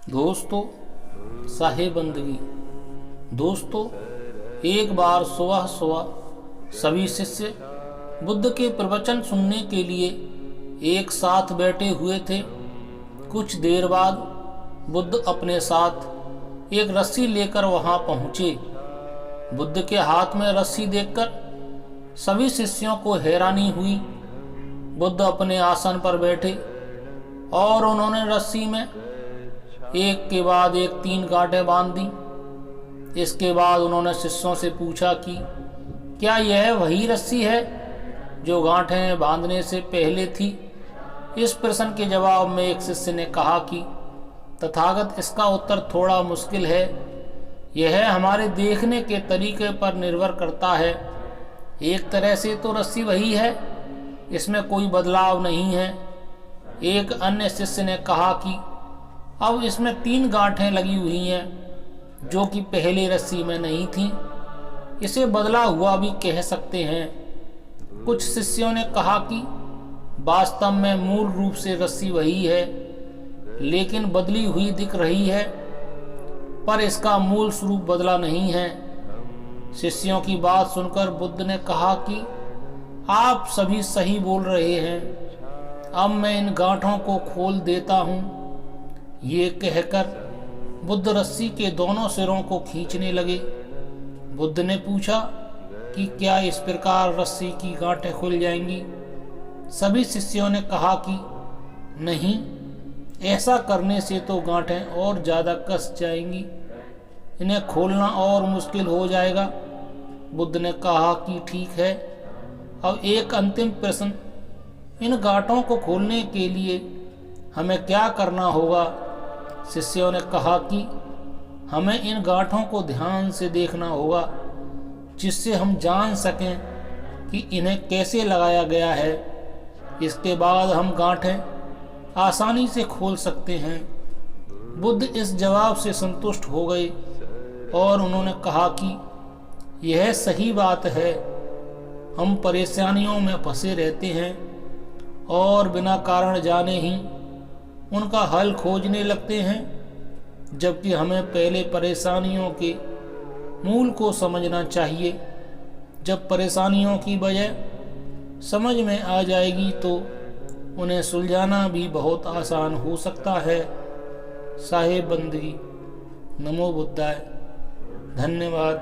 दोस्तों, साहिब बंदगी। दोस्तों, एक बार सुबह सुबह सभी शिष्य बुद्ध के प्रवचन सुनने के लिए एक साथ बैठे हुए थे। कुछ देर बाद बुद्ध अपने साथ एक रस्सी लेकर वहां पहुंचे। बुद्ध के हाथ में रस्सी देखकर सभी शिष्यों को हैरानी हुई। बुद्ध अपने आसन पर बैठे और उन्होंने रस्सी में एक के बाद एक 3 गांठें बांध दी। इसके बाद उन्होंने शिष्यों से पूछा कि क्या यह वही रस्सी है जो गांठें बांधने से पहले थी। इस प्रश्न के जवाब में एक शिष्य ने कहा कि तथागत, इसका उत्तर थोड़ा मुश्किल है। यह हमारे देखने के तरीके पर निर्भर करता है। एक तरह से तो रस्सी वही है, इसमें कोई बदलाव नहीं है। एक अन्य शिष्य ने कहा कि अब इसमें 3 गांठें लगी हुई हैं जो कि पहले रस्सी में नहीं थी। इसे बदला हुआ भी कह सकते हैं। कुछ शिष्यों ने कहा कि वास्तव में मूल रूप से रस्सी वही है, लेकिन बदली हुई दिख रही है, पर इसका मूल स्वरूप बदला नहीं है। शिष्यों की बात सुनकर बुद्ध ने कहा कि आप सभी सही बोल रहे हैं। अब मैं इन गांठों को खोल देता हूँ। ये कहकर बुद्ध रस्सी के दोनों सिरों को खींचने लगे। बुद्ध ने पूछा कि क्या इस प्रकार रस्सी की गांठें खुल जाएंगी। सभी शिष्यों ने कहा कि नहीं, ऐसा करने से तो गांठें और ज़्यादा कस जाएंगी, इन्हें खोलना और मुश्किल हो जाएगा। बुद्ध ने कहा कि ठीक है, अब एक अंतिम प्रश्न, इन गांठों को खोलने के लिए हमें क्या करना होगा। शिष्यों ने कहा कि हमें इन गांठों को ध्यान से देखना होगा, जिससे हम जान सकें कि इन्हें कैसे लगाया गया है। इसके बाद हम गांठें आसानी से खोल सकते हैं। बुद्ध इस जवाब से संतुष्ट हो गए और उन्होंने कहा कि यह सही बात है। हम परेशानियों में फंसे रहते हैं और बिना कारण जाने ही उनका हल खोजने लगते हैं, जबकि हमें पहले परेशानियों के मूल को समझना चाहिए। जब परेशानियों की वजह समझ में आ जाएगी तो उन्हें सुलझाना भी बहुत आसान हो सकता है। साहिब बंदगी। नमो बुद्धाय। धन्यवाद।